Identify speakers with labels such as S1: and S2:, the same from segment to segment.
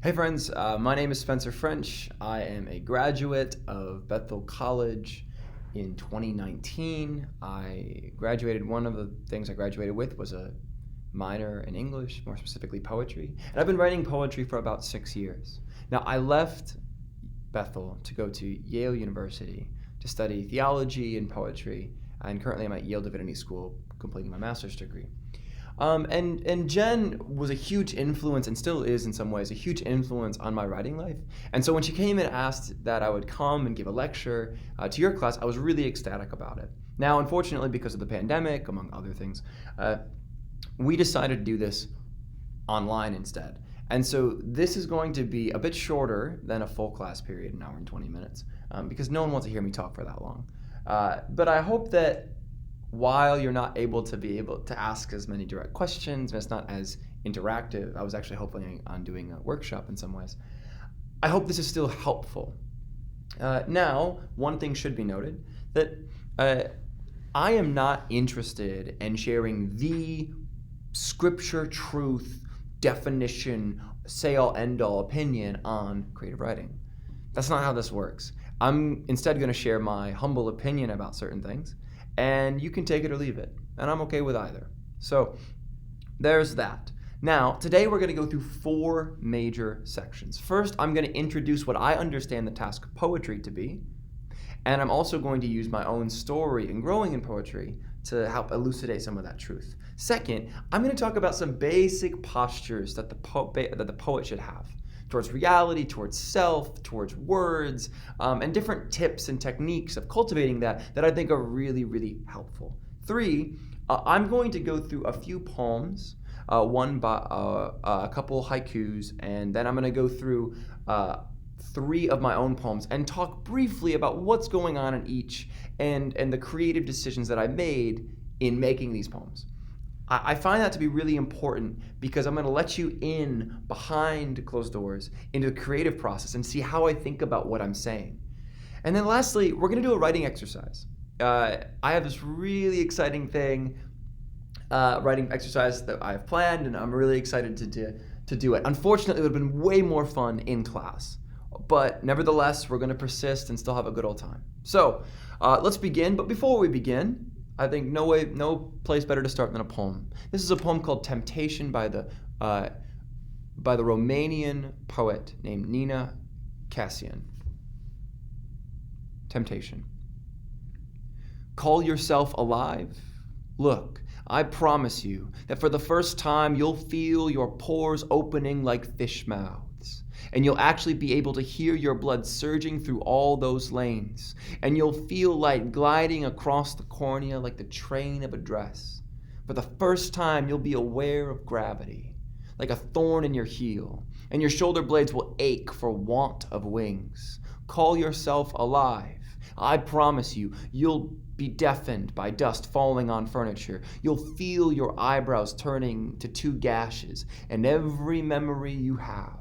S1: Hey friends, my name is Spencer French. I am a graduate of Bethel College in 2019. One of the things I graduated with was a minor in English, more specifically poetry. And I've been writing poetry for about 6 years. Now, I left Bethel to go to Yale University to study theology and poetry, and currently I'm at Yale Divinity School completing my master's degree. And Jen was a huge influence, and still is in some ways, a huge influence on my writing life. And so when she came and asked that I would come and give a lecture to your class, I was really ecstatic about it. Now, unfortunately, because of the pandemic, among other things, we decided to do this online instead. And so this is going to be a bit shorter than a full class period, an hour and 20 minutes, because no one wants to hear me talk for that long. But I hope that while you're not able to ask as many direct questions, and it's not as interactive, I was actually hoping on doing a workshop in some ways, I hope this is still helpful. Now, one thing should be noted, that I am not interested in sharing the scripture truth definition, say-all, end-all opinion on creative writing. That's not how this works. I'm instead going to share my humble opinion about certain things, and you can take it or leave it, and I'm okay with either. So there's that. Now, today we're going to go through 4 major sections. First, I'm going to introduce what I understand the task of poetry to be, and I'm also going to use my own story in growing in poetry to help elucidate some of that truth. Second, I'm going to talk about some basic postures that the poet should have towards reality, towards self, towards words, and different tips and techniques of cultivating that I think are really, really helpful. 3, I'm going to go through a few poems, one by a couple haikus, and then I'm going to go through 3 of my own poems and talk briefly about what's going on in each and the creative decisions that I made in making these poems. I find that to be really important because I'm going to let you in behind closed doors into the creative process and see how I think about what I'm saying. And then lastly, we're going to do a writing exercise. I have this really exciting writing exercise that I have planned, and I'm really excited to do it. Unfortunately, it would have been way more fun in class. But nevertheless, we're going to persist and still have a good old time. So let's begin. But before we begin, I think no place better to start than a poem. This is a poem called "Temptation" by the Romanian poet named Nina Cassian. Temptation. Call yourself alive? Look, I promise you that for the first time you'll feel your pores opening like fish mouths. And you'll actually be able to hear your blood surging through all those lanes. And you'll feel light gliding across the cornea like the train of a dress. For the first time, you'll be aware of gravity, like a thorn in your heel. And your shoulder blades will ache for want of wings. Call yourself alive. I promise you, you'll be deafened by dust falling on furniture. You'll feel your eyebrows turning to 2 gashes. And every memory you have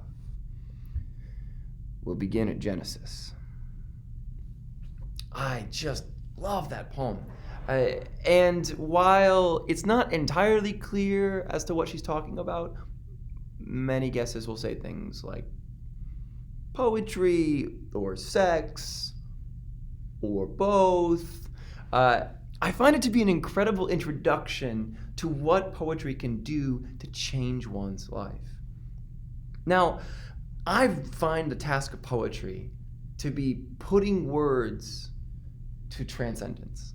S1: will begin at Genesis. I just love that poem. And while it's not entirely clear as to what she's talking about, many guesses will say things like poetry or sex or both. I find it to be an incredible introduction to what poetry can do to change one's life. Now, I find the task of poetry to be putting words to transcendence,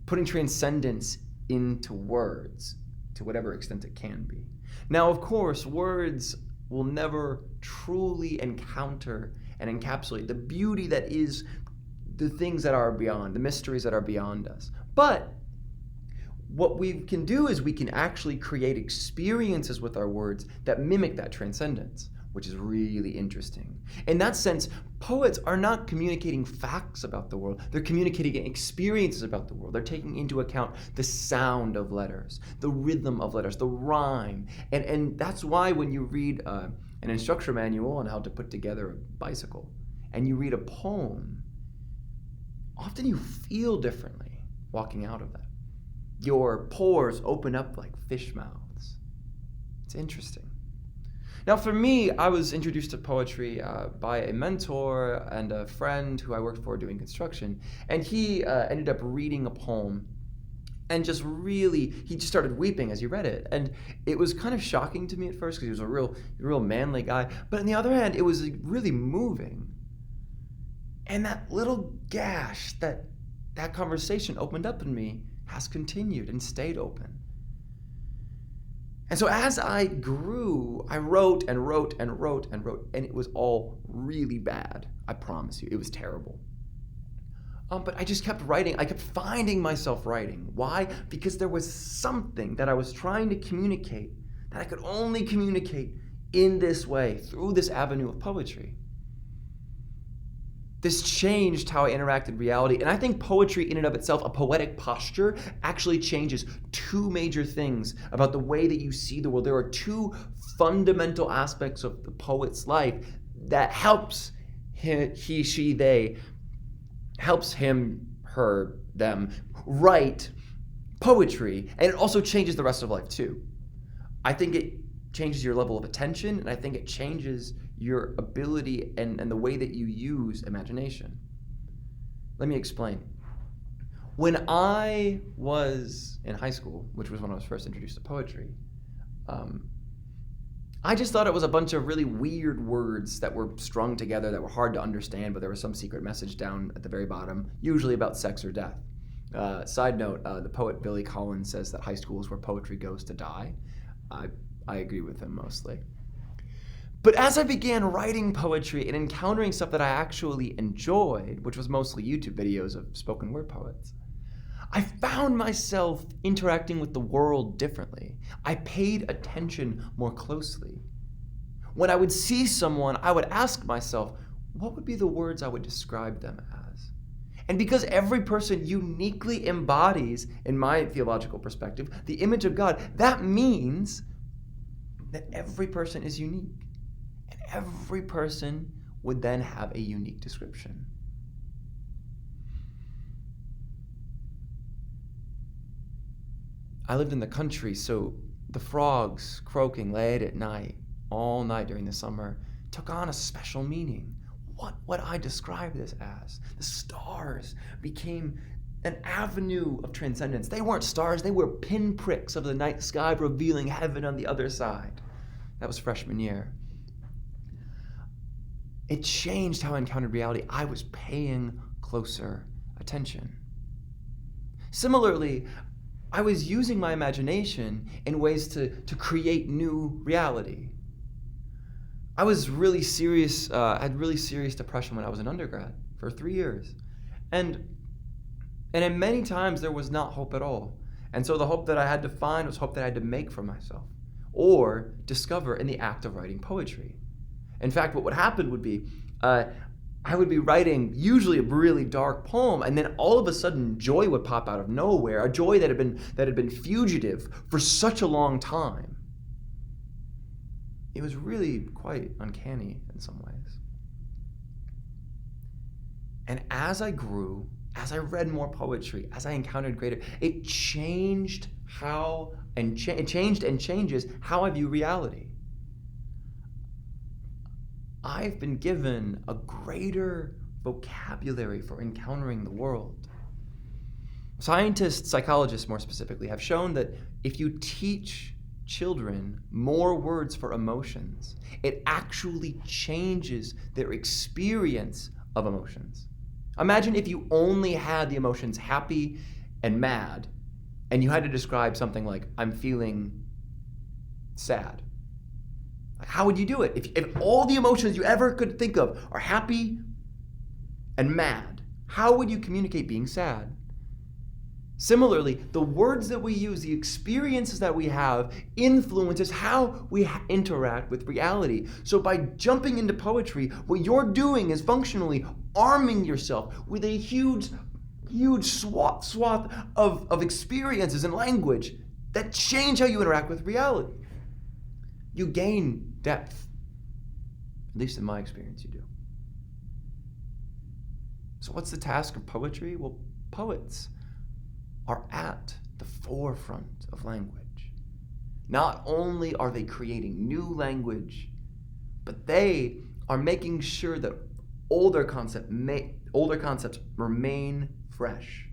S1: putting transcendence into words to whatever extent it can be. Now, of course, words will never truly encounter and encapsulate the beauty that is the things that are beyond, the mysteries that are beyond us. But what we can do is we can actually create experiences with our words that mimic that transcendence, which is really interesting. In that sense, poets are not communicating facts about the world. They're communicating experiences about the world. They're taking into account the sound of letters, the rhythm of letters, the rhyme. And that's why when you read an instruction manual on how to put together a bicycle, and you read a poem, often you feel differently walking out of that. Your pores open up like fish mouths. It's interesting. Now, for me, I was introduced to poetry by a mentor and a friend who I worked for doing construction, and he ended up reading a poem, and he just started weeping as he read it, and it was kind of shocking to me at first because he was a real manly guy. But on the other hand, it was really moving, and that little gash that conversation opened up in me has continued and stayed open. And so as I grew, I wrote and wrote and wrote and wrote, and it was all really bad. I promise you, it was terrible. But I just kept writing. I kept finding myself writing. Why? Because there was something that I was trying to communicate that I could only communicate in this way, through this avenue of poetry. This changed how I interacted with reality. And I think poetry in and of itself, a poetic posture, actually changes two major things about the way that you see the world. There are two fundamental aspects of the poet's life that helps he, she, they, helps him, her, them write poetry. And it also changes the rest of life too. I think it changes your level of attention, and I think it changes your ability and the way that you use imagination. Let me explain. When I was in high school, which was when I was first introduced to poetry, I just thought it was a bunch of really weird words that were strung together that were hard to understand, but there was some secret message down at the very bottom, usually about sex or death. Side note, the poet Billy Collins says that high school is where poetry goes to die. I agree with him mostly. But as I began writing poetry and encountering stuff that I actually enjoyed, which was mostly YouTube videos of spoken word poets, I found myself interacting with the world differently. I paid attention more closely. When I would see someone, I would ask myself, what would be the words I would describe them as? And because every person uniquely embodies, in my theological perspective, the image of God, that means that every person is unique. And every person would then have a unique description. I lived in the country, so the frogs croaking late at night, all night during the summer, took on a special meaning. What would I describe this as? The stars became an avenue of transcendence. They weren't stars, they were pinpricks of the night sky revealing heaven on the other side. That was freshman year. It changed how I encountered reality. I was paying closer attention. Similarly, I was using my imagination in ways to create new reality. I was really serious, had really serious depression when I was an undergrad for 3 years. And in many times there was not hope at all. And so the hope that I had to find was hope that I had to make for myself or discover in the act of writing poetry. In fact, what would happen would be, I would be writing usually a really dark poem, and then all of a sudden joy would pop out of nowhere, a joy that had been fugitive for such a long time. It was really quite uncanny in some ways. And as I grew, as I read more poetry, as I encountered greater, it changed it changed and changes how I view reality. I've been given a greater vocabulary for encountering the world. Scientists, psychologists more specifically, have shown that if you teach children more words for emotions, it actually changes their experience of emotions. Imagine if you only had the emotions happy and mad, and you had to describe something like, I'm feeling sad. How would you do it? If all the emotions you ever could think of are happy and mad, how would you communicate being sad? Similarly, the words that we use, the experiences that we have, influences how we interact with reality. So by jumping into poetry, what you're doing is functionally arming yourself with a huge swath of experiences and language that change how you interact with reality. You gain depth. At least in my experience, you do. So what's the task of poetry? Well, poets are at the forefront of language. Not only are they creating new language but they are making sure that older concepts remain fresh,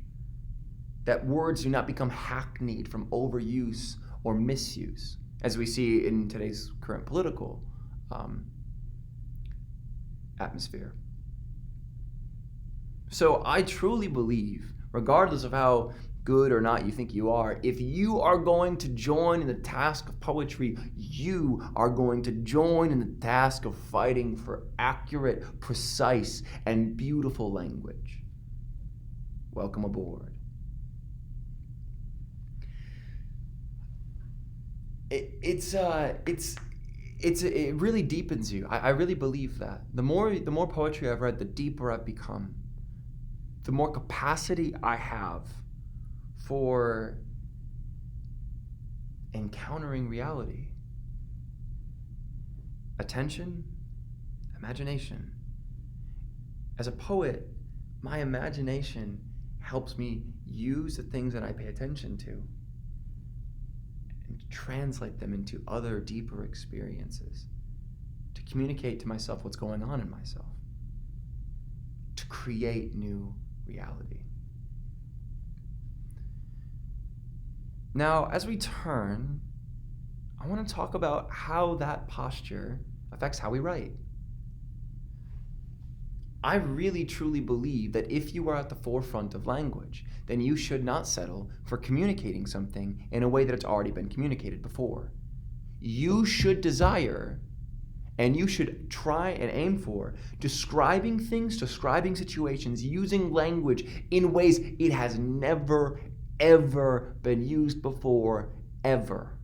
S1: that words do not become hackneyed from overuse or misuse, as we see in today's current political atmosphere. So I truly believe, regardless of how good or not you think you are, if you are going to join in the task of poetry, you are going to join in the task of fighting for accurate, precise, and beautiful language. Welcome aboard. It really deepens you. I really believe that. The more poetry I've read, the deeper I've become. The more capacity I have for encountering reality. Attention, imagination. As a poet, my imagination helps me use the things that I pay attention to and translate them into other deeper experiences, to communicate to myself what's going on in myself, to create new reality. Now, as we turn, I want to talk about how that posture affects how we write. I really truly believe that if you are at the forefront of language, then you should not settle for communicating something in a way that it's already been communicated before. You should desire, and you should try and aim for, describing things, describing situations, using language in ways it has never, ever been used before, ever.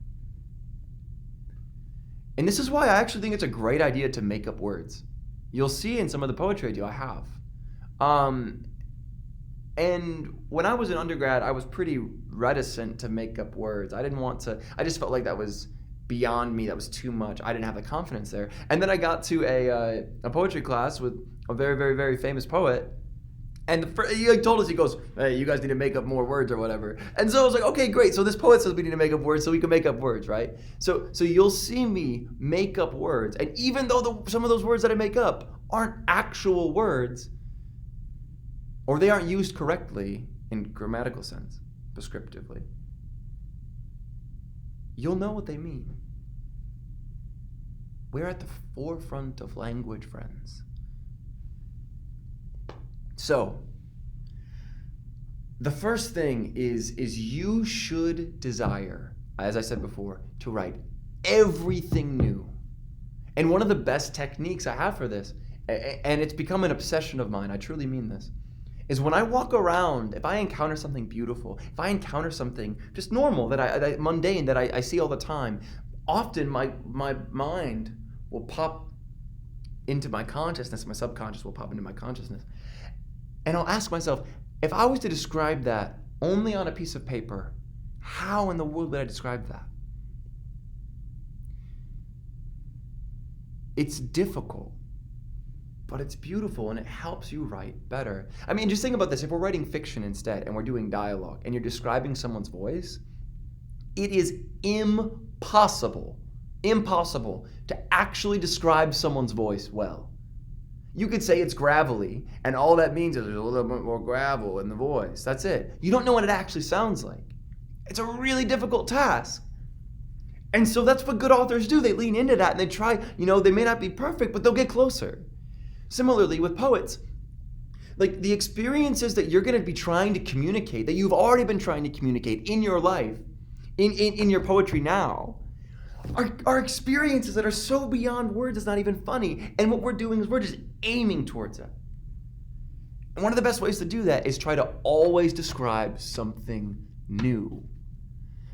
S1: And this is why I actually think it's a great idea to make up words. You'll see in some of the poetry I do, I have. And when I was an undergrad, I was pretty reticent to make up words. I didn't want to, I just felt like that was beyond me, that was too much. I didn't have the confidence there. And then I got to a poetry class with a very, very, very famous poet. And he told us, he goes, hey, you guys need to make up more words or whatever. And so I was like, okay, great. So this poet says we need to make up words, so we can make up words, right? So you'll see me make up words. And even though some of those words that I make up aren't actual words, or they aren't used correctly in grammatical sense, prescriptively, you'll know what they mean. We're at the forefront of language, friends. So, the first thing is you should desire, as I said before, to write everything new. And one of the best techniques I have for this, and it's become an obsession of mine, I truly mean this, is when I walk around, if I encounter something beautiful, if I encounter something just normal, that mundane, that I see all the time, often my mind will pop into my consciousness, my subconscious will pop into my consciousness. And I'll ask myself, if I was to describe that only on a piece of paper, how in the world would I describe that? It's difficult, but it's beautiful and it helps you write better. I mean, just think about this. If we're writing fiction instead and we're doing dialogue and you're describing someone's voice, it is impossible to actually describe someone's voice well. You could say it's gravelly, and all that means is there's a little bit more gravel in the voice. That's it. You don't know what it actually sounds like. It's a really difficult task. And so that's what good authors do. They lean into that and they try, they may not be perfect, but they'll get closer. Similarly with poets, like the experiences that you're going to be trying to communicate, that you've already been trying to communicate in your life, in your poetry now, are experiences that are so beyond words it's not even funny. And what we're doing is we're just aiming towards it. And one of the best ways to do that is try to always describe something new.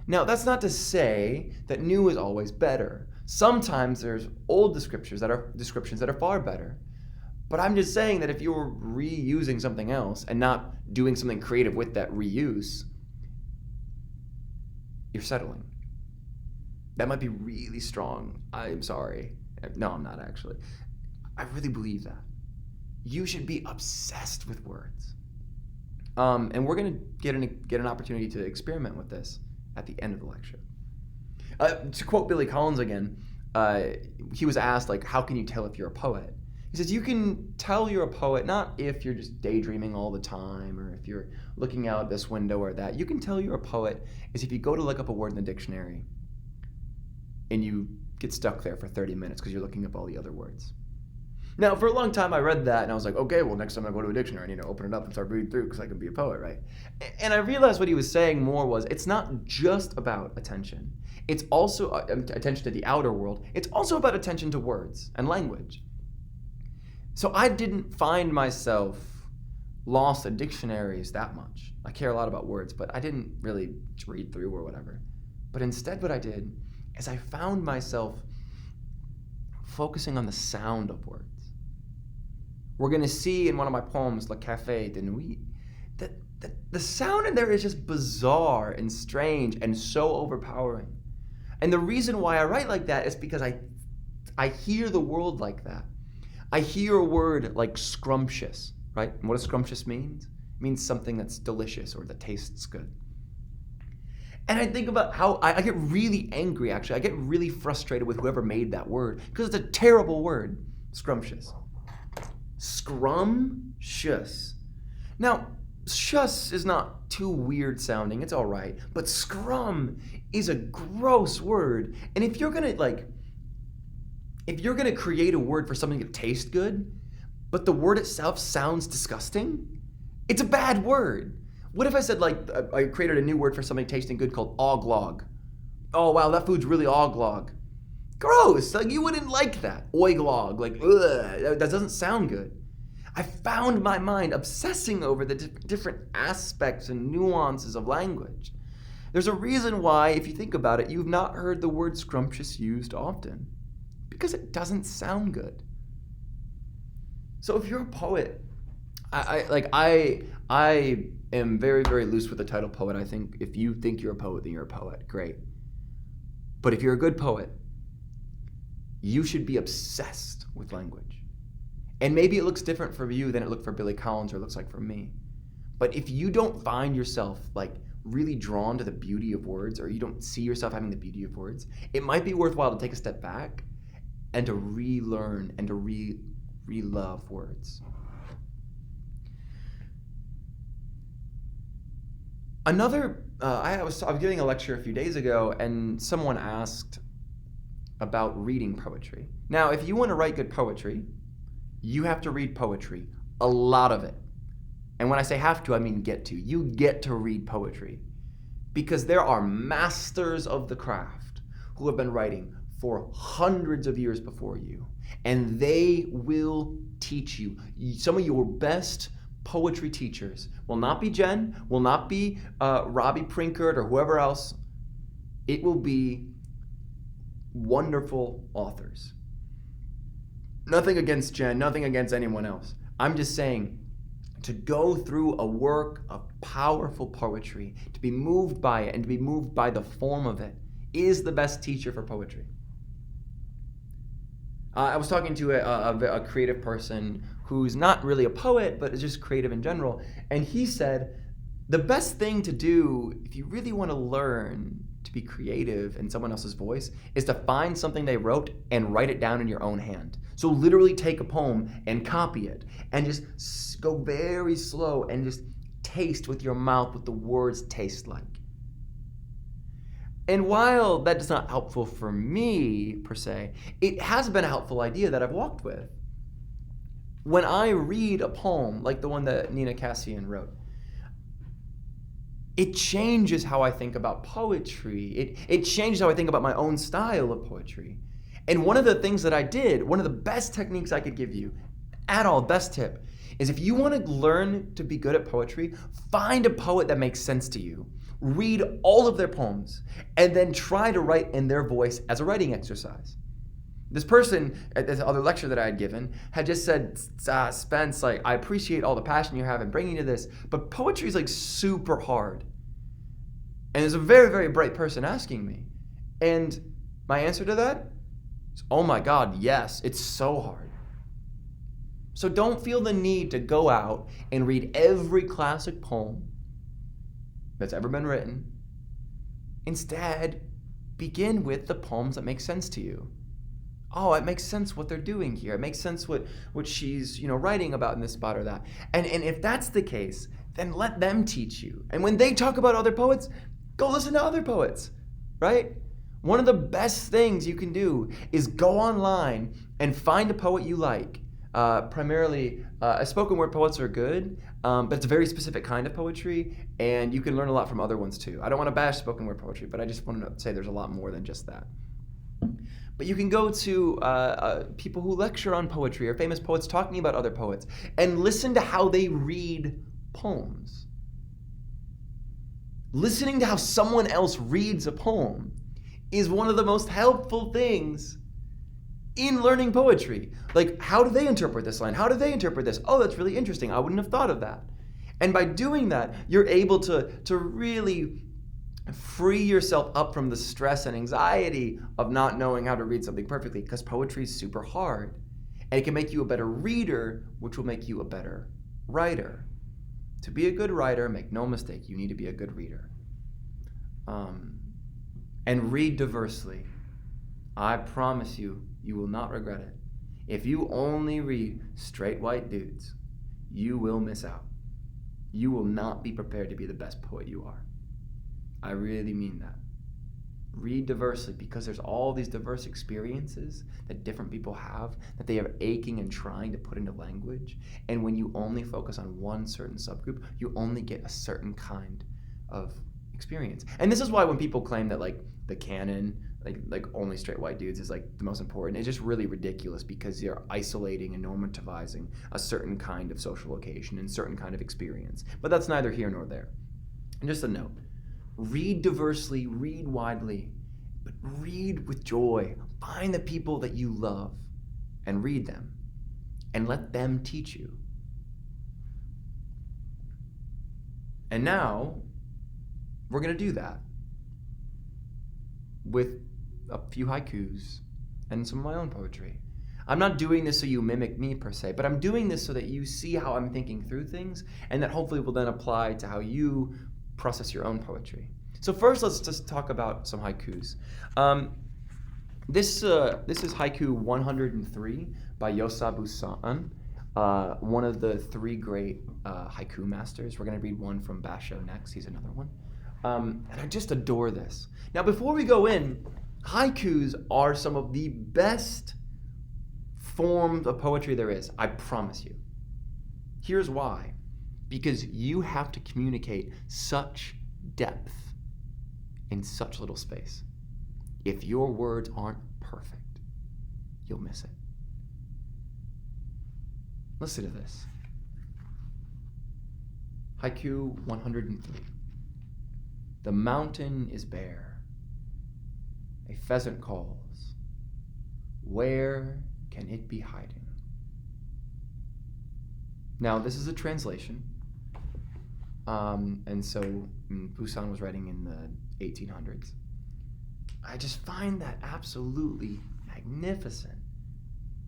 S1: Now, that's not to say that new is always better. Sometimes there's old descriptions that are far better. But I'm just saying that if you're reusing something else and not doing something creative with that reuse, you're settling. That might be really strong. I'm sorry. No, I'm not actually. I really believe that. You should be obsessed with words. And we're going to get an opportunity to experiment with this at the end of the lecture. To quote Billy Collins again, he was asked, like, how can you tell if you're a poet? He says, you can tell you're a poet not if you're just daydreaming all the time or if you're looking out this window or that. You can tell you're a poet is if you go to look up a word in the dictionary and you get stuck there for 30 minutes because you're looking up all the other words. Now, for a long time, I read that and I was like, okay, well, next time I go to a dictionary, I need to open it up and start reading through because I can be a poet, right? And I realized what he was saying more was it's not just about attention. It's also attention to the outer world. It's also about attention to words and language. So I didn't find myself lost in dictionaries that much. I care a lot about words, but I didn't really read through or whatever. But instead what I did is I found myself focusing on the sound of words. We're going to see in one of my poems, Le Café de Nuit, that the sound in there is just bizarre and strange and so overpowering. And the reason why I write like that is because I hear the world like that. I hear a word like scrumptious, right? And what does scrumptious mean? It means something that's delicious or that tastes good. And I think about how I get really angry, actually. I get really frustrated with whoever made that word because it's a terrible word, scrumptious. Scrumptious. Now, shus is not too weird sounding, it's all right, but scrum is a gross word. And if you're gonna create a word for something that tastes good, but the word itself sounds disgusting, it's a bad word. What if I said, like, I created a new word for something tasting good called oglog? Oh, wow, that food's really oglog. Gross, like, you wouldn't like that. Oiglog, like, ugh, that doesn't sound good. I found my mind obsessing over the different aspects and nuances of language. There's a reason why, if you think about it, you've not heard the word scrumptious used often. Because it doesn't sound good. So if you're a poet, I am very, very loose with the title poet. I think if you think you're a poet, then you're a poet. Great. But if you're a good poet, you should be obsessed with language. And maybe it looks different for you than it looked for Billy Collins or looks like for me. But if you don't find yourself like really drawn to the beauty of words, or you don't see yourself having the beauty of words, it might be worthwhile to take a step back and to relearn and to re-love words. I was giving a lecture a few days ago, and someone asked about reading poetry. Now, if you want to write good poetry, you have to read poetry, a lot of it. And when I say have to, I mean get to. You get to read poetry because there are masters of the craft who have been writing for hundreds of years before you, and they will teach you. Some of your best poetry teachers will not be Jen, will not be Robbie Prinkert or whoever else. It will be wonderful authors. Nothing against Jen, nothing against anyone else. I'm just saying, to go through a work of powerful poetry, to be moved by it and to be moved by the form of it, is the best teacher for poetry. I was talking to a creative person who's not really a poet, but is just creative in general, and he said, the best thing to do if you really want to learn to be creative in someone else's voice is to find something they wrote and write it down in your own hand. So literally take a poem and copy it and just go very slow and just taste with your mouth what the words taste like. And while that is not helpful for me, per se, it has been a helpful idea that I've walked with. When I read a poem, like the one that Nina Cassian wrote, it changes how I think about poetry. It changes how I think about my own style of poetry. And one of the things that I did, one of the best techniques I could give you, best tip, is if you want to learn to be good at poetry, find a poet that makes sense to you. Read all of their poems, and then try to write in their voice as a writing exercise. This person at this other lecture that I had given had just said, Spence, like, I appreciate all the passion you have in bringing to this, but poetry is like super hard. And there's a very, very bright person asking me. And my answer to that is, oh my God, yes, it's so hard. So don't feel the need to go out and read every classic poem that's ever been written. Instead, begin with the poems that make sense to you. oh, it makes sense what they're doing here. It makes sense what she's, writing about in this spot or that. And if that's the case, then let them teach you. And when they talk about other poets, go listen to other poets, right? One of the best things you can do is go online and find a poet you like. Primarily, spoken word poets are good, but it's a very specific kind of poetry, and you can learn a lot from other ones too. I don't want to bash spoken word poetry, but I just want to say there's a lot more than just that. But you can go to people who lecture on poetry or famous poets talking about other poets and listen to how they read poems. Listening to how someone else reads a poem is one of the most helpful things in learning poetry. Like, how do they interpret this line? How do they interpret this? Oh, that's really interesting. I wouldn't have thought of that. And by doing that, you're able to really free yourself up from the stress and anxiety of not knowing how to read something perfectly, because poetry is super hard. And it can make you a better reader, which will make you a better writer. To be a good writer, make no mistake, you need to be a good reader. And read diversely. I promise you, you will not regret it. If you only read straight white dudes, you will miss out. You will not be prepared to be the best poet you are. I really mean that. Read diversely, because there's all these diverse experiences that different people have that they are aching and trying to put into language. And when you only focus on one certain subgroup, you only get a certain kind of experience. And this is why when people claim that like the canon, like only straight white dudes is like the most important, it's just really ridiculous, because you're isolating and normativizing a certain kind of social occasion and certain kind of experience. But that's neither here nor there. And just a note. Read diversely, read widely, but read with joy. Find the people that you love and read them, and let them teach you. And now, we're going to do that with a few haikus and some of my own poetry. I'm not doing this so you mimic me per se, but I'm doing this so that you see how I'm thinking through things, and that hopefully will then apply to how you process your own poetry. So first, let's just talk about some haikus. This is haiku 103 by Yosabu-san, one of the three great haiku masters. We're going to read one from Basho next. He's another one. And I just adore this. Now, before we go in, haikus are some of the best forms of poetry there is, I promise you. Here's why. Because you have to communicate such depth in such little space. If your words aren't perfect, you'll miss it. Listen to this. Haiku 103. The mountain is bare. A pheasant calls. Where can it be hiding? Now, this is a translation. And so Busan was writing in the 1800s. I just find that absolutely magnificent.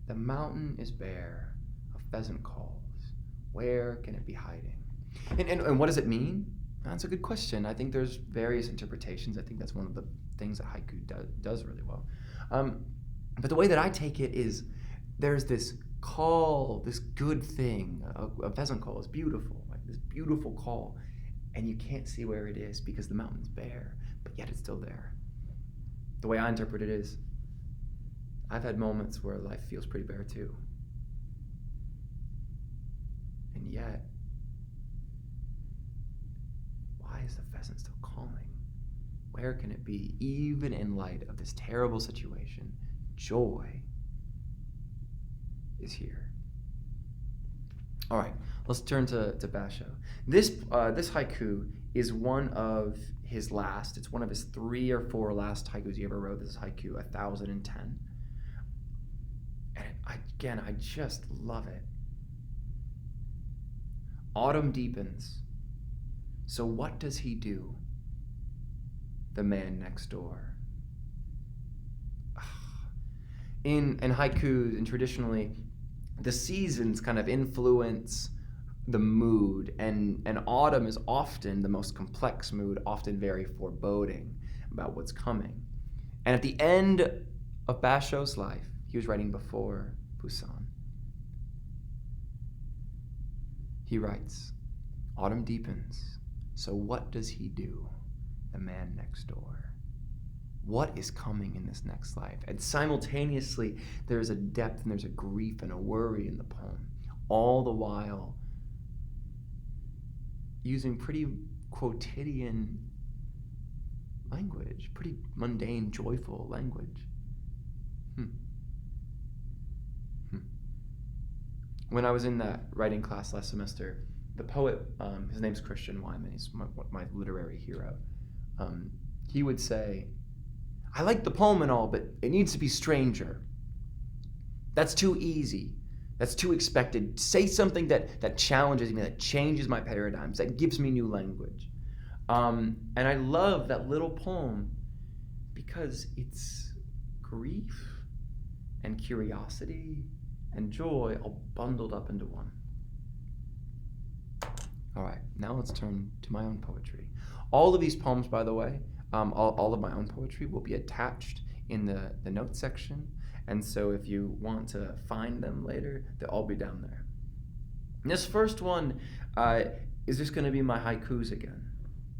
S1: The mountain is bare, a pheasant calls. Where can it be hiding? And what does it mean? That's a good question. I think there's various interpretations. I think that's one of the things that haiku does really well. But the way that I take it is there's this call, this good thing. A pheasant call is beautiful. This beautiful call, and you can't see where it is because the mountain's bare, but yet it's still there. The way I interpret it is, I've had moments where life feels pretty bare too. And yet, why is the pheasant still calling? Where can it be? Even in light of this terrible situation, joy is here. All right, let's turn to Basho. This haiku is one of his last. It's one of his 3 or 4 last haikus he ever wrote. This is haiku 1010. And I just love it. Autumn deepens. So what does he do? The man next door. In haikus, and traditionally, the seasons kind of influence the mood, and autumn is often the most complex mood, often very foreboding about what's coming. And at the end of Basho's life, He was writing before Busan. He writes, "Autumn deepens, so what does he do, the man next door? What is coming in this next life?" And simultaneously, there's a depth and there's a grief and a worry in the poem, all the while using pretty quotidian language, pretty mundane, joyful language. When I was in that writing class last semester, the poet, his name's Christian Wyman, he's my literary hero. He would say, "I like the poem and all, but it needs to be stranger. That's too easy. That's too expected. Say something that challenges me, that changes my paradigms, that gives me new language." And I love that little poem because it's grief and curiosity and joy all bundled up into one. All right, now let's turn to my own poetry. All of these poems, by the way, all of my own poetry will be attached in the notes section. And so if you want to find them later, they'll all be down there. And this first one is just going to be my haikus again.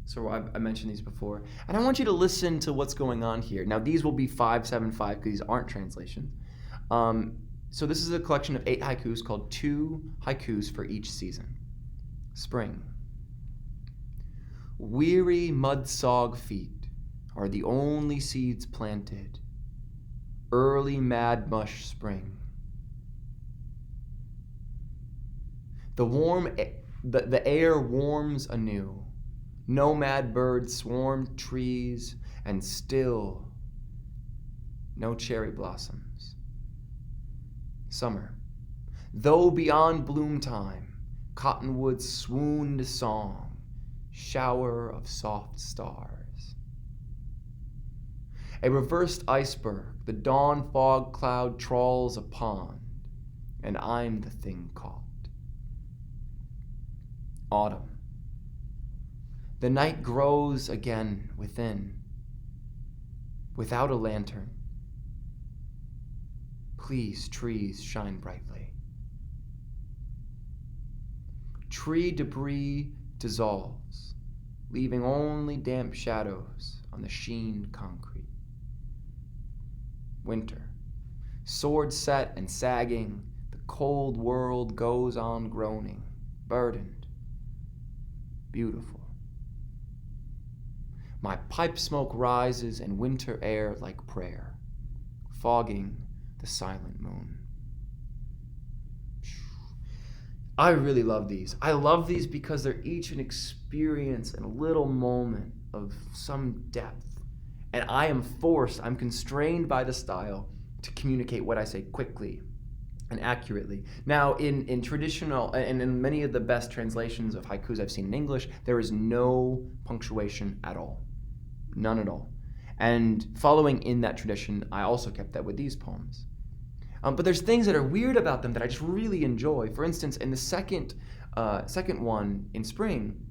S1: So I mentioned these before. And I want you to listen to what's going on here. Now, these will be 575 because these aren't translations. So this is a collection of 8 haikus called 2 Haikus for Each Season. Spring. Weary mudsog feet are the only seeds planted. Early madmush spring. The air warms anew. Nomad birds swarm trees, and still no cherry blossoms. Summer. Though beyond bloom time, cottonwoods swoon to song, shower of soft stars. A reversed iceberg, the dawn fog cloud trawls a pond, and I'm the thing caught. Autumn. The night grows again within, without a lantern. Please, trees, shine brightly. Tree debris dissolves, leaving only damp shadows on the sheened concrete. Winter. Sword set and sagging, the cold world goes on groaning, burdened, beautiful. My pipe smoke rises in winter air like prayer, fogging the silent moon. I really love these. I love these because they're each an experience and a little moment of some depth. And I'm constrained by the style to communicate what I say quickly and accurately. Now, in traditional, and in many of the best translations of haikus I've seen in English, there is no punctuation at all. None at all. And following in that tradition, I also kept that with these poems. But there's things that are weird about them that I just really enjoy. For instance, in the second one, in spring,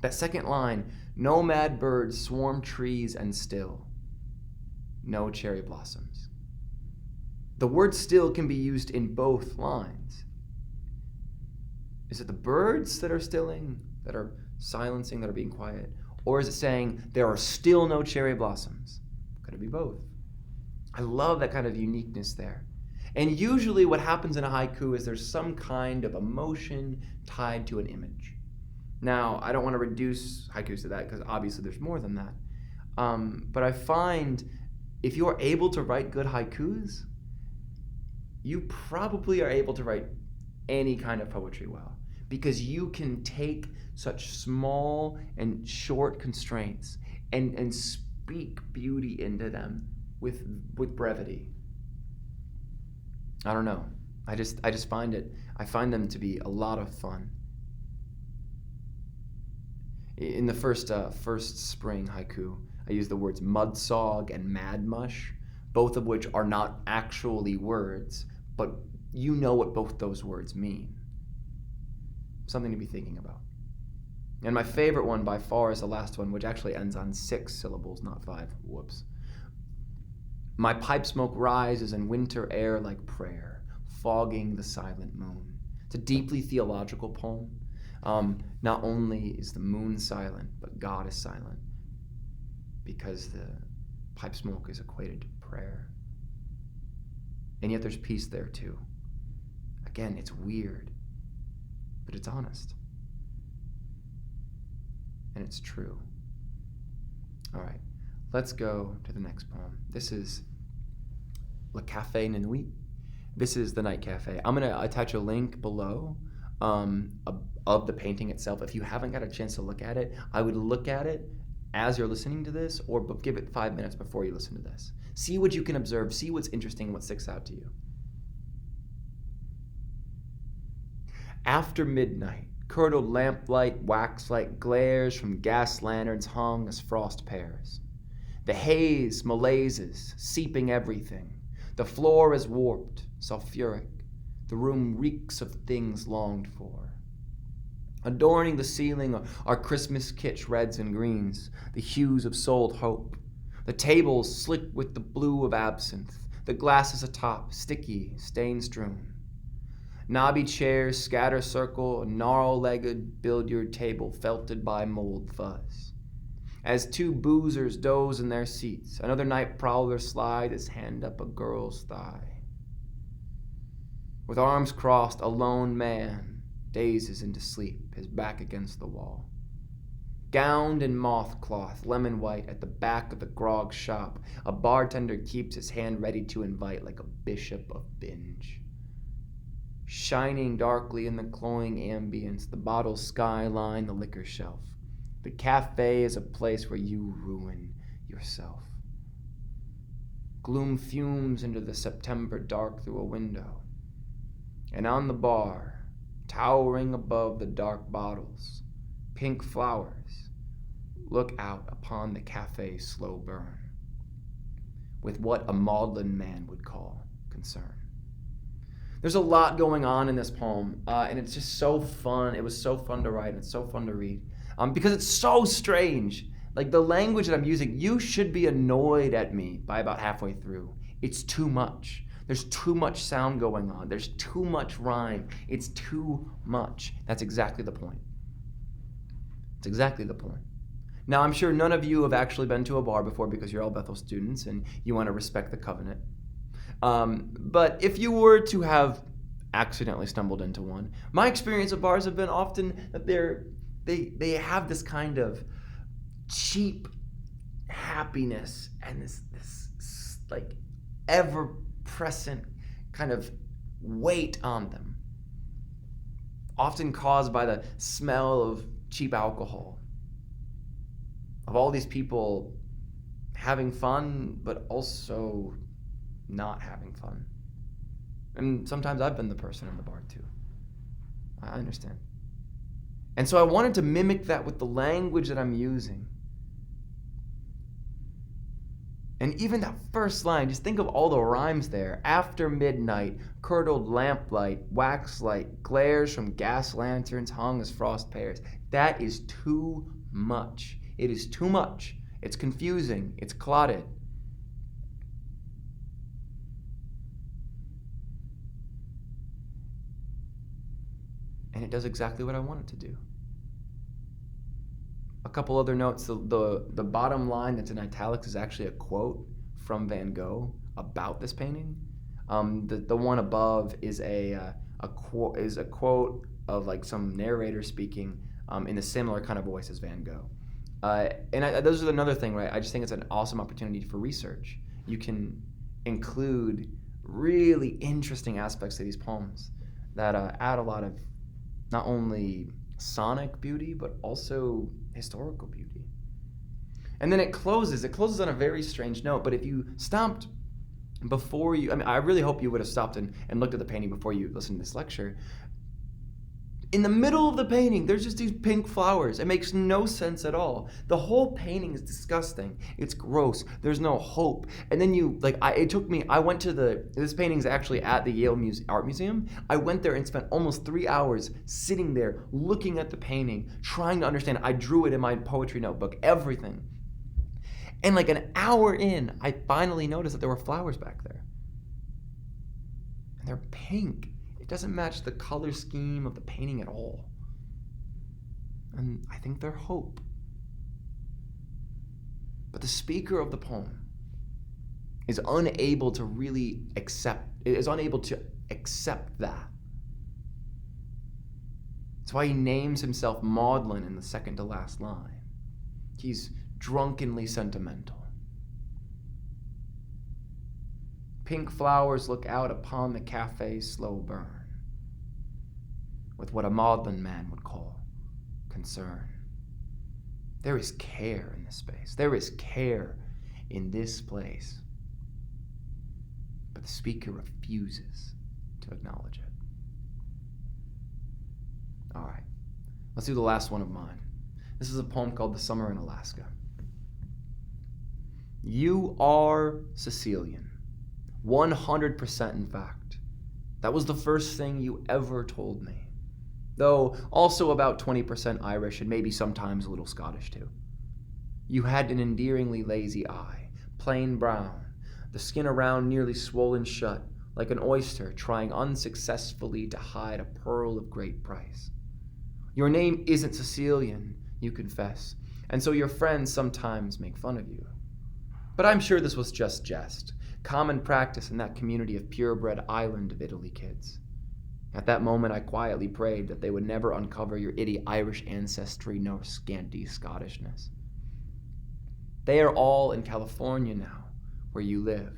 S1: that second line, nomad birds swarm trees and still, no cherry blossoms. The word still can be used in both lines. Is it the birds that are stilling, that are silencing, that are being quiet? Or is it saying there are still no cherry blossoms? Could it be both? I love that kind of uniqueness there. And usually what happens in a haiku is there's some kind of emotion tied to an image. Now, I don't want to reduce haikus to that because obviously there's more than that. But I find if you are able to write good haikus, you probably are able to write any kind of poetry well, because you can take such small and short constraints and speak beauty into them with brevity. I don't know. I just find them to be a lot of fun. In the first spring haiku, I used the words mudsog and madmush, both of which are not actually words, but you know what both those words mean. Something to be thinking about. And my favorite one by far is the last one, which actually ends on 6 syllables, not 5. Whoops. My pipe smoke rises in winter air like prayer, fogging the silent moon. It's a deeply theological poem. Not only is the moon silent, but God is silent, because the pipe smoke is equated to prayer. And yet there's peace there too. Again, it's weird, but it's honest. And it's true. All right, let's go to the next poem. This is Le Café de Nuit. This is the Night Cafe. I'm going to attach a link below of the painting itself. If you haven't got a chance to look at it, I would look at it as you're listening to this, or give it 5 minutes before you listen to this. See what you can observe, see what's interesting, what sticks out to you. After midnight, curdled lamplight, waxlight glares from gas lanterns hung as frost pears. The haze malaises, seeping everything. The floor is warped, sulfuric. The room reeks of things longed for. Adorning the ceiling are Christmas kitsch reds and greens, the hues of souled hope. The tables slick with the blue of absinthe, the glasses atop, sticky, stain-strewn. Knobby chairs scatter circle a gnarl-legged billiard table felted by mold fuzz. As two boozers doze in their seats, another night prowler slides his hand up a girl's thigh. With arms crossed, a lone man dazes into sleep, his back against the wall. Gowned in moth cloth, lemon white, at the back of the grog shop, a bartender keeps his hand ready to invite like a bishop of binge. Shining darkly in the cloying ambience, the bottles skyline the liquor shelf. The cafe is a place where you ruin yourself. Gloom fumes into the September dark through a window. And on the bar, towering above the dark bottles, pink flowers look out upon the cafe's slow burn, with what a maudlin man would call concern. There's a lot going on in this poem, and it's just so fun. It was so fun to write, and it's so fun to read, because it's so strange. Like, the language that I'm using, you should be annoyed at me by about halfway through. It's too much. There's too much sound going on. There's too much rhyme. It's too much. That's exactly the point. It's exactly the point. Now, I'm sure none of you have actually been to a bar before because you're all Bethel students and you want to respect the covenant. But if you were to have accidentally stumbled into one, my experience of bars have been often that they have this kind of cheap happiness and this like ever-present kind of weight on them, often caused by the smell of cheap alcohol, of all these people having fun but also not having fun. And sometimes I've been the person in the bar too. I understand. And so I wanted to mimic that with the language that I'm using. And even that first line, just think of all the rhymes there. After midnight, curdled lamplight, waxlight, glares from gas lanterns hung as frost pears. That is too much. It is too much. It's confusing. It's clotted. And it does exactly what I want it to do. A couple other notes. The bottom line that's in italics is actually a quote from Van Gogh about this painting. The one above is a quote of like some narrator speaking in a similar kind of voice as Van Gogh. Those are another thing, right? I just think it's an awesome opportunity for research. You can include really interesting aspects to these poems that add a lot of not only sonic beauty, but also historical beauty. And then it closes on a very strange note, but if you stopped before you, I really hope you would have stopped and looked at the painting before you listened to this lecture. In the middle of the painting, there's just these pink flowers. It makes no sense at all. The whole painting is disgusting. It's gross. There's no hope. And then I went to this painting's actually at the Yale Art Museum. I went there and spent almost 3 hours sitting there looking at the painting, trying to understand. I drew it in my poetry notebook, everything. And like an hour in, I finally noticed that there were flowers back there. And they're pink. It doesn't match the color scheme of the painting at all. And I think they're hope. But the speaker of the poem is unable to accept that. That's why he names himself maudlin in the second to last line. He's drunkenly sentimental. Pink flowers look out upon the cafe's slow burn, with what a maudlin man would call concern. There is care in this space. There is care in this place. But the speaker refuses to acknowledge it. All right, let's do the last one of mine. This is a poem called The Summer in Alaska. You are Sicilian, 100% in fact. That was the first thing you ever told me. Though also about 20% Irish and maybe sometimes a little Scottish too. You had an endearingly lazy eye, plain brown, the skin around nearly swollen shut, like an oyster trying unsuccessfully to hide a pearl of great price. Your name isn't Sicilian, you confess, and so your friends sometimes make fun of you. But I'm sure this was just jest, common practice in that community of purebred island of Italy kids. At that moment, I quietly prayed that they would never uncover your itty Irish ancestry nor scanty Scottishness. They are all in California now, where you live.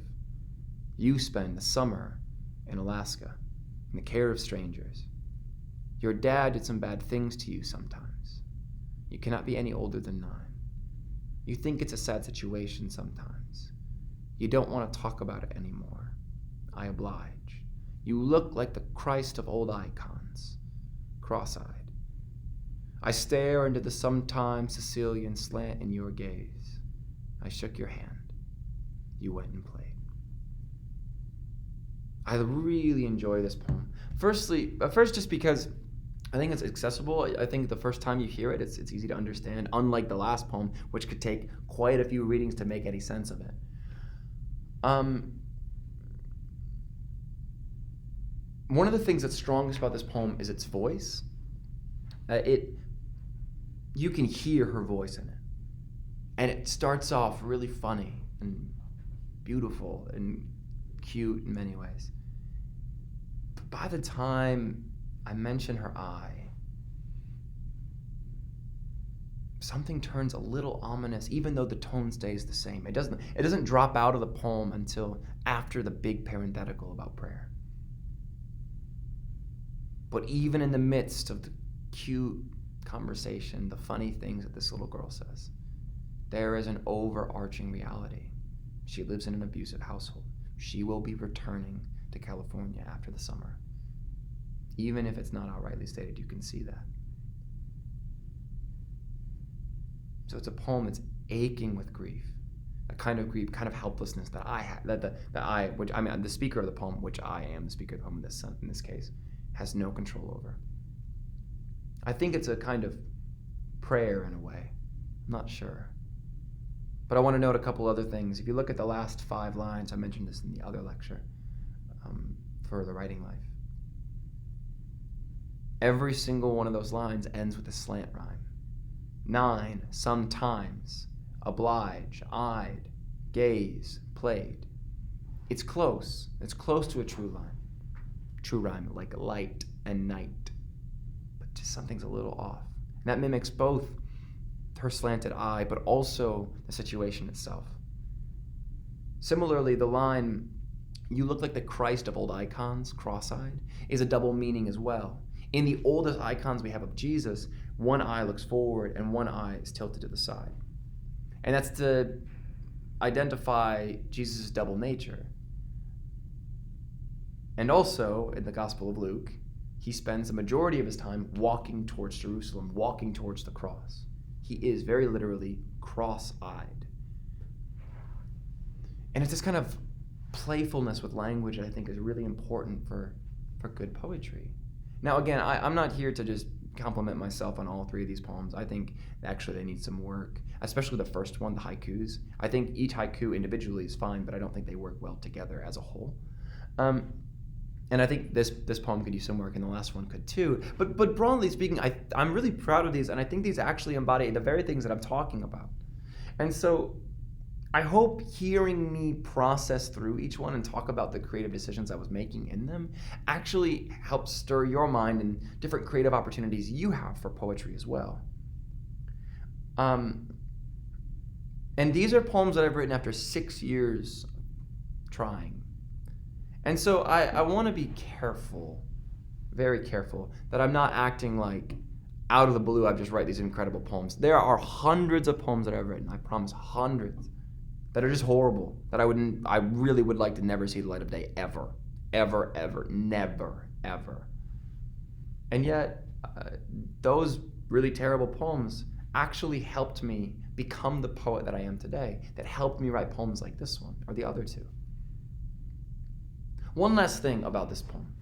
S1: You spend the summer in Alaska, in the care of strangers. Your dad did some bad things to you sometimes. You cannot be any older than 9. You think it's a sad situation sometimes. You don't want to talk about it anymore. I oblige. You look like the Christ of old icons, cross-eyed. I stare into the sometimes Sicilian slant in your gaze. I shook your hand. You went and played. I really enjoy this poem. First, just because I think it's accessible. I think the first time you hear it, it's easy to understand, unlike the last poem, which could take quite a few readings to make any sense of it. One of the things that's strongest about this poem is its voice. You can hear her voice in it. And it starts off really funny and beautiful and cute in many ways. But by the time I mention her eye, something turns a little ominous, even though the tone stays the same. It doesn't drop out of the poem until after the big parenthetical about prayer. But even in the midst of the cute conversation, the funny things that this little girl says, there is an overarching reality. She lives in an abusive household. She will be returning to California after the summer. Even if it's not outrightly stated, you can see that. So it's a poem that's aching with grief, a kind of grief, kind of helplessness that I have, the speaker of the poem, which I am the speaker of the poem in this case, has no control over. I think it's a kind of prayer in a way. I'm not sure. But I want to note a couple other things. If you look at the last 5 lines, I mentioned this in the other lecture for the writing life. Every single one of those lines ends with a slant rhyme. 9, sometimes, oblige, eyed, gaze, played. It's close. It's close to a true rhyme, like light and night. But just something's a little off. And that mimics both her slanted eye, but also the situation itself. Similarly, the line, you look like the Christ of old icons, cross-eyed, is a double meaning as well. In the oldest icons we have of Jesus, one eye looks forward and one eye is tilted to the side. And that's to identify Jesus' double nature. And also, in the Gospel of Luke, he spends the majority of his time walking towards Jerusalem, walking towards the cross. He is very literally cross-eyed. And it's this kind of playfulness with language that I think is really important for good poetry. Now, again, I'm not here to just compliment myself on all three of these poems. I think actually they need some work, especially the first one, the haikus. I think each haiku individually is fine, but I don't think they work well together as a whole. And I think this poem could use some work, and the last one could too. But broadly speaking, I'm really proud of these, and I think these actually embody the very things that I'm talking about. And so I hope hearing me process through each one and talk about the creative decisions I was making in them actually helps stir your mind and different creative opportunities you have for poetry as well. And these are poems that I've written after 6 years trying. And so I want to be careful, very careful, that I'm not acting like out of the blue I've just write these incredible poems. There are hundreds of poems that I've written, I promise, hundreds, that are just horrible, that I really would like to never see the light of day ever, ever, ever, never, ever. And yet, those really terrible poems actually helped me become the poet that I am today, that helped me write poems like this one, or the other two. One last thing about this poem.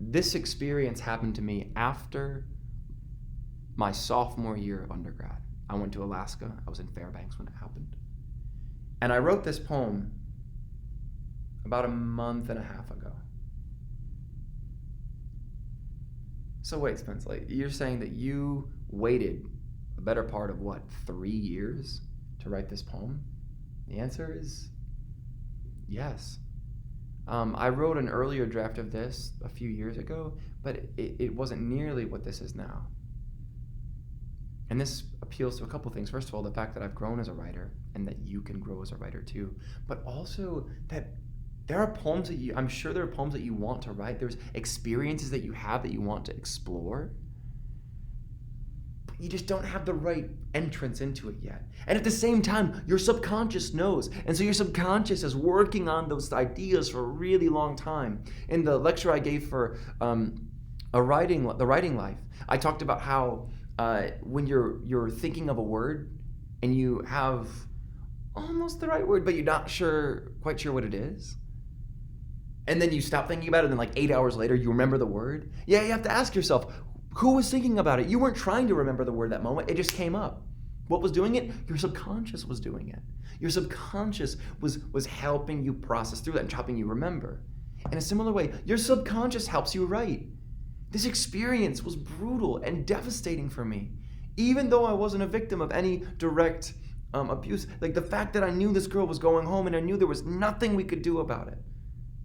S1: This experience happened to me after my sophomore year of undergrad. I went to Alaska. I was in Fairbanks when it happened. And I wrote this poem about a month and a half ago. So wait, Spence, like, you're saying that you waited a better part of, 3 years to write this poem? The answer is yes. I wrote an earlier draft of this a few years ago, but it wasn't nearly what this is now. And this appeals to a couple things. First of all, the fact that I've grown as a writer and that you can grow as a writer too, but also that there are poems that I'm sure there are poems that you want to write. There's experiences that you have that you want to explore, but you just don't have the right entrance into it yet. And at the same time, your subconscious knows. And so your subconscious is working on those ideas for a really long time. In the lecture I gave for the writing life, I talked about how when you're thinking of a word and you have almost the right word, but you're not quite sure what it is, and then you stop thinking about it, and then 8 hours later you remember the word. Yeah, you have to ask yourself, who was thinking about it? You weren't trying to remember the word that moment. It just came up. What was doing it? Your subconscious was doing it. Your subconscious was helping you process through that and helping you remember. In a similar way, your subconscious helps you write. This experience was brutal and devastating for me. Even though I wasn't a victim of any direct abuse, the fact that I knew this girl was going home and I knew there was nothing we could do about it.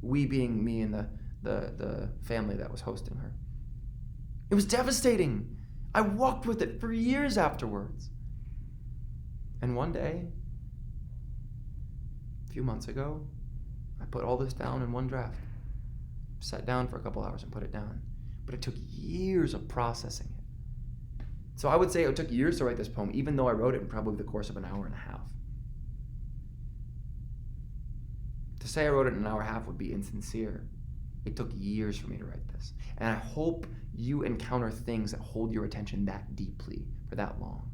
S1: We being me and the family that was hosting her. It was devastating. I walked with it for years afterwards. And one day, a few months ago, I put all this down in one draft. Sat down for a couple hours and put it down. But it took years of processing it. So I would say it took years to write this poem, even though I wrote it in probably the course of an hour and a half. To say I wrote it in an hour and a half would be insincere. It took years for me to write this. And I hope you encounter things that hold your attention that deeply for that long.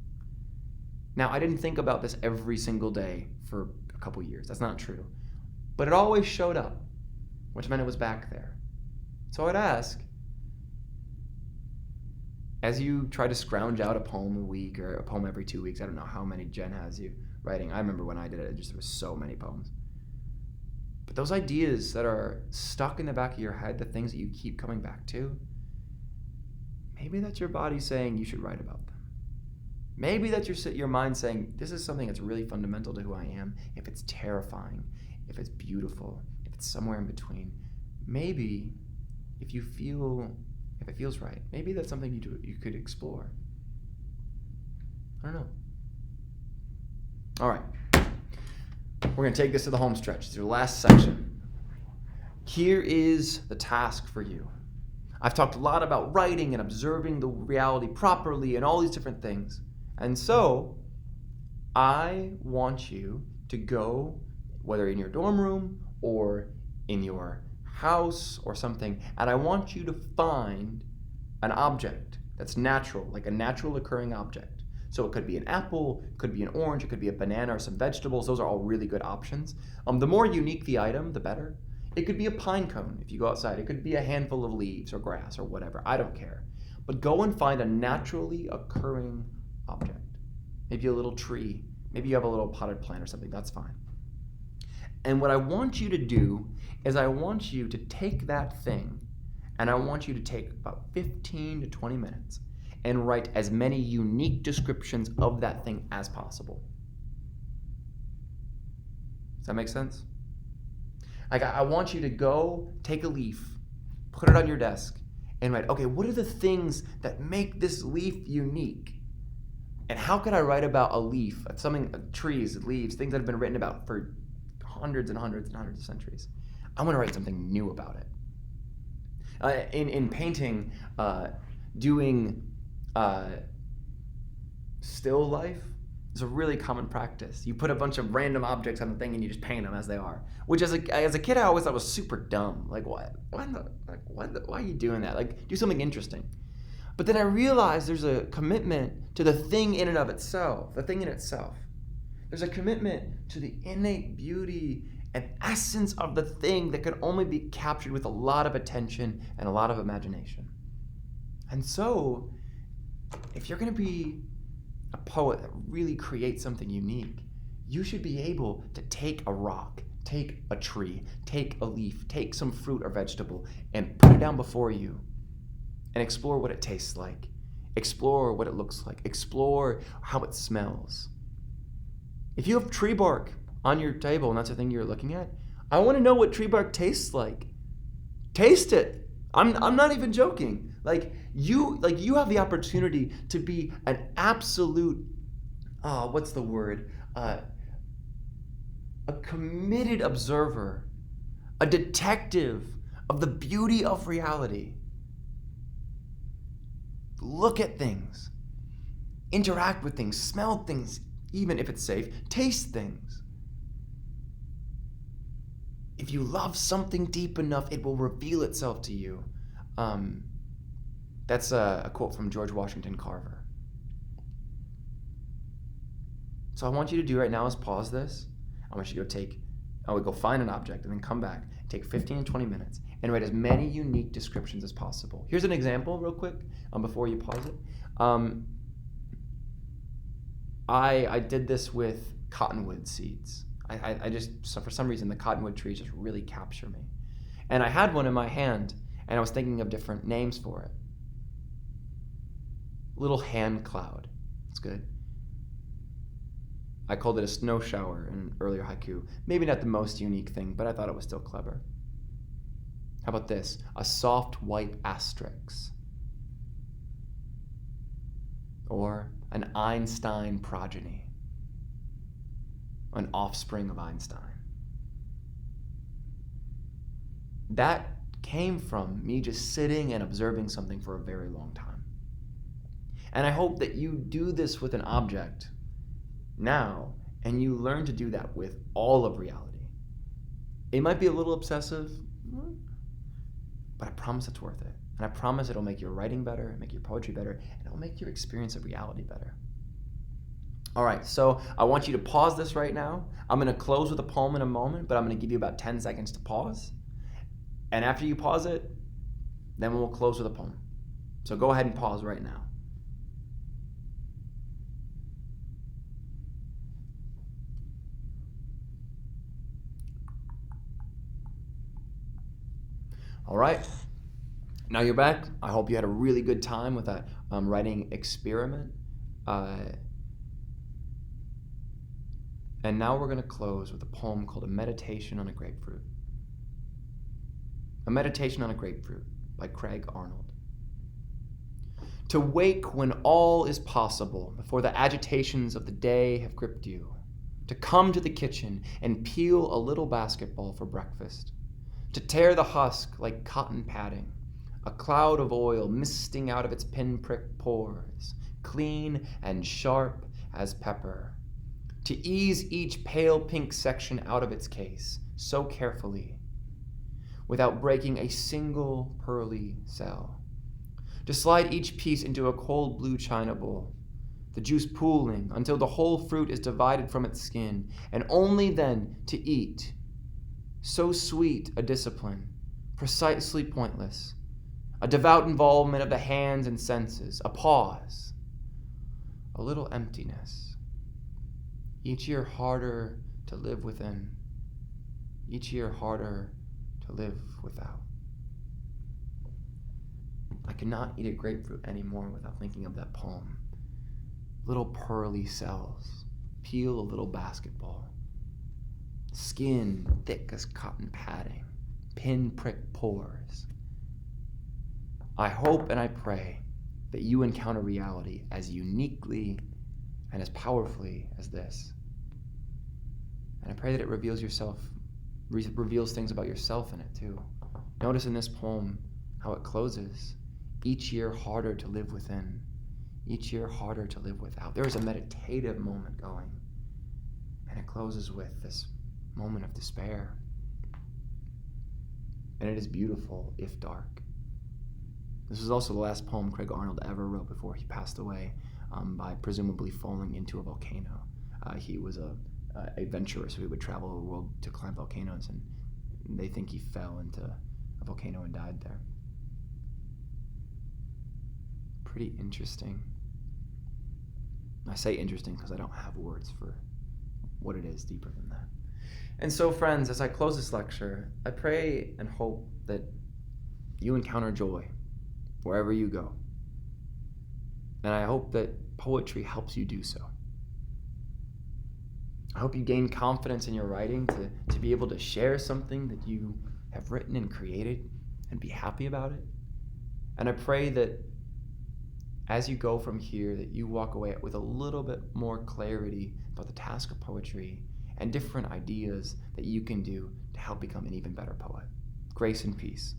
S1: Now, I didn't think about this every single day for a couple years. That's not true. But it always showed up, which meant it was back there. So I'd ask, as you try to scrounge out a poem a week or a poem every 2 weeks, I don't know how many Jen has you writing. I remember when I did it, there was so many poems. But those ideas that are stuck in the back of your head, the things that you keep coming back to, maybe that's your body saying you should write about them. Maybe that's your mind saying, this is something that's really fundamental to who I am. If it's terrifying, if it's beautiful, if it's somewhere in between, maybe if it feels right, maybe that's something you could explore. I don't know. All right. We're going to take this to the home stretch. This is your last section. Here is the task for you. I've talked a lot about writing and observing the reality properly and all these different things. And so I want you to go, whether in your dorm room or in your house or something, and I want you to find an object that's natural, like a natural occurring object. So it could be an apple, it could be an orange, it could be a banana or some vegetables. Those are all really good options. The more unique the item, the better. It could be a pine cone if you go outside. It could be a handful of leaves or grass or whatever. I don't care. But go and find a naturally occurring object. Maybe a little tree. Maybe you have a little potted plant or something. That's fine. And what I want you to do is I want you to take that thing and I want you to take about 15 to 20 minutes and write as many unique descriptions of that thing as possible. Does that make sense? Like, I want you to go take a leaf, put it on your desk, and write, okay, what are the things that make this leaf unique? And how could I write about a leaf, something, trees, leaves, things that have been written about for hundreds and hundreds and hundreds of centuries? I want to write something new about it. In painting, doing still life is a really common practice. You put a bunch of random objects on the thing and you just paint them as they are. Which as a kid I always thought was super dumb. Like, what? Why are you doing that? Like, do something interesting. But then I realized there's a commitment to the thing in and of itself, the thing in itself. There's a commitment to the innate beauty and essence of the thing that can only be captured with a lot of attention and a lot of imagination. And so, if you're going to be a poet that really creates something unique, you should be able to take a rock, take a tree, take a leaf, take some fruit or vegetable, and put it down before you and explore what it tastes like, explore what it looks like, explore how it smells. If you have tree bark on your table and that's the thing you're looking at, I want to know what tree bark tastes like. Taste it. I'm not even joking. Like you have the opportunity to be an absolute, what's the word? A committed observer, a detective of the beauty of reality. Look at things, interact with things, smell things, even if it's safe, taste things. If you love something deep enough, it will reveal itself to you. That's a quote from George Washington Carver. So I want you to do right now is pause this. I want you to go find an object and then come back, take 15 and 20 minutes and write as many unique descriptions as possible. Here's an example real quick before you pause it. I did this with cottonwood seeds. So for some reason, the cottonwood trees just really capture me. And I had one in my hand, and I was thinking of different names for it. Little hand cloud. It's good. I called it a snow shower in an earlier haiku. Maybe not the most unique thing, but I thought it was still clever. How about this? A soft white asterisk. Or an Einstein progeny. An offspring of Einstein. That came from me just sitting and observing something for a very long time. And I hope that you do this with an object now, and you learn to do that with all of reality. It might be a little obsessive, but I promise it's worth it. And I promise it'll make your writing better, make your poetry better, and it'll make your experience of reality better. All right, so I want you to pause this right now. I'm going to close with a poem in a moment, but I'm going to give you about 10 seconds to pause. And after you pause it, then we'll close with a poem. So go ahead and pause right now. All right, now you're back. I hope you had a really good time with that writing experiment. And now we're going to close with a poem called A Meditation on a Grapefruit. A Meditation on a Grapefruit by Craig Arnold. To wake when all is possible, before the agitations of the day have gripped you. To come to the kitchen and peel a little basketball for breakfast. To tear the husk like cotton padding, a cloud of oil misting out of its pinprick pores, clean and sharp as pepper. To ease each pale pink section out of its case, so carefully, without breaking a single pearly cell. To slide each piece into a cold blue china bowl, the juice pooling until the whole fruit is divided from its skin, and only then to eat, so sweet a discipline, precisely pointless, a devout involvement of the hands and senses, a pause, a little emptiness. Each year harder to live within, each year harder to live without. I cannot eat a grapefruit anymore without thinking of that poem. Little pearly cells, peel a little basketball, skin thick as cotton padding, pinprick pores. I hope and I pray that you encounter reality as uniquely and as powerfully as this. And I pray that it reveals things about yourself in it too. Notice in this poem how it closes. Each year harder to live within, each year harder to live without. There is a meditative moment going, and it closes with this moment of despair. And it is beautiful, if dark. This was also the last poem Craig Arnold ever wrote before he passed away by presumably falling into a volcano. He was a adventurer, so he would travel the world to climb volcanoes, and they think he fell into a volcano and died there. Pretty interesting. I say interesting because I don't have words for what it is deeper than that. And so, friends, as I close this lecture, I pray and hope that you encounter joy wherever you go. And I hope that poetry helps you do so. I hope you gain confidence in your writing to be able to share something that you have written and created and be happy about it. And I pray that as you go from here, that you walk away with a little bit more clarity about the task of poetry and different ideas that you can do to help become an even better poet. Grace and peace.